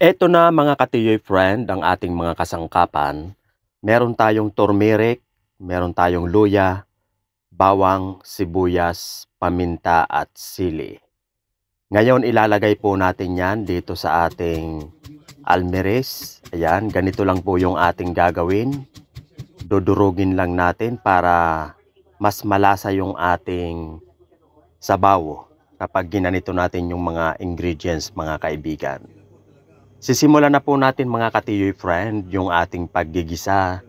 Eto na mga katiyoy friend, ang ating mga kasangkapan. Meron tayong turmeric, meron tayong luya, bawang, sibuyas, paminta at sili. Ngayon ilalagay po natin yan dito sa ating almeris. Ayan, ganito lang po yung ating gagawin. Dudurugin lang natin para mas malasa yung ating sabaw kapag ginanito natin yung mga ingredients, mga kaibigan. Sisimulan na po natin mga katiyoy friend yung ating paggigisa.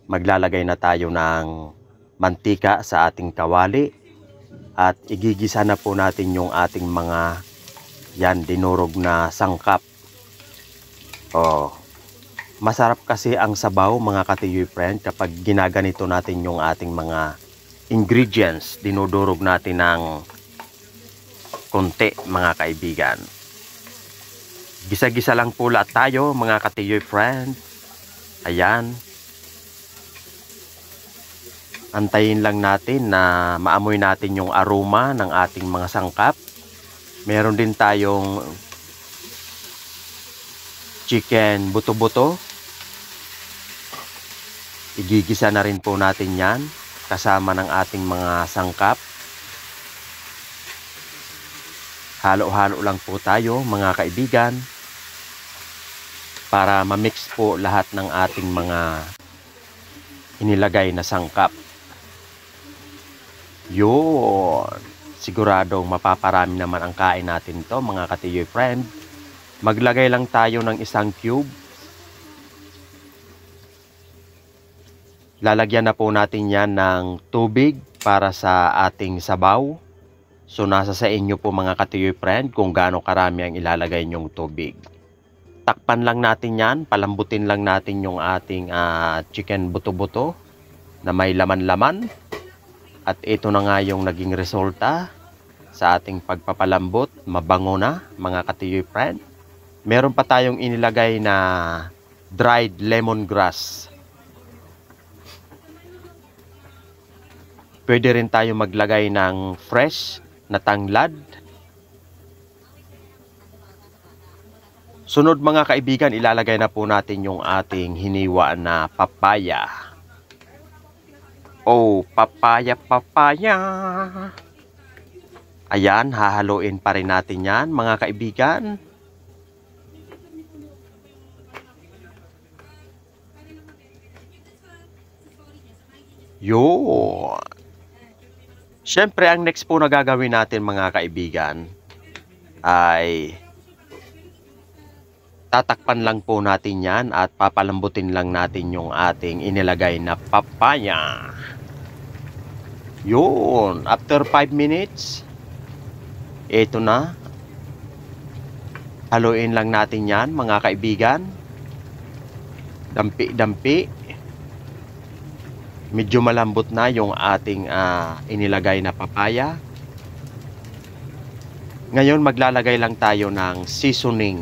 Maglalagay na tayo ng mantika sa ating kawali at igigisa na po natin yung ating mga dinurog na sangkap. Masarap kasi ang sabaw mga katiyoy friend kapag ginaganito natin yung ating mga ingredients. Dinudurog natin ng konti mga kaibigan. Gisa-gisa lang po lahat tayo mga katiyoy friend. Ayan. Antayin lang natin na maamoy natin yung aroma ng ating mga sangkap. Meron din tayong chicken buto-buto. Igigisa na rin po natin yan kasama ng ating mga sangkap. Halo-halo lang po tayo mga kaibigan para ma-mix po lahat ng ating mga inilagay na sangkap. Yun. Siguradong mapaparami naman ang kain natin to mga katiyoy friend. Maglagay lang tayo ng isang cube. Lalagyan na po natin yan ng tubig para sa ating sabaw. So nasa sa inyo po mga katiyoy friend kung gaano karami ang ilalagay nyong tubig. Takpan lang natin yan, palambutin lang natin yung ating chicken buto-buto na may laman-laman. At ito na nga yung naging resulta sa ating pagpapalambot. Mabango na mga katiyoy friend. Meron pa tayong inilagay na dried lemongrass. Pwede rin tayo maglagay ng fresh na tanglad. Sunod mga kaibigan, ilalagay na po natin yung ating hiniwa na papaya. Papaya. Ayan, hahaluin pa rin natin yan mga kaibigan. Yun. Siyempre, ang next po na gagawin natin mga kaibigan ay tatakpan lang po natin yan at papalambutin lang natin yung ating inilagay na papaya. Yun. After 5 minutes, ito na. Haluin lang natin yan mga kaibigan. Dampi-dampi. Medyo malambot na yung ating inilagay na papaya. Ngayon maglalagay lang tayo ng seasoning.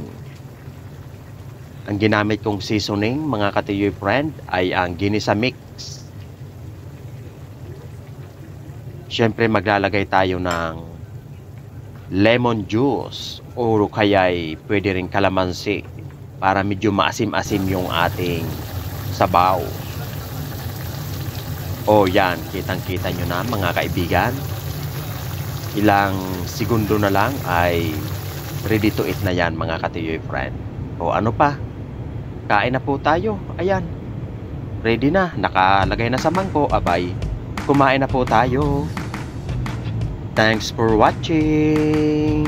Ang ginamit kong seasoning mga katiyoy friend ay ang ginisa mix. Siyempre maglalagay tayo ng lemon juice o kaya'y pwede rin kalamansi para medyo maasim-asim yung ating sabaw. Yan, kitang-kita nyo na mga kaibigan. Ilang segundo na lang ay ready to eat na yan mga katiyoy friend. Ano pa? Kain na po tayo. Ayan. Ready na. Nakalagay na sa mangkok. Abay. Kumain na po tayo. Thanks for watching.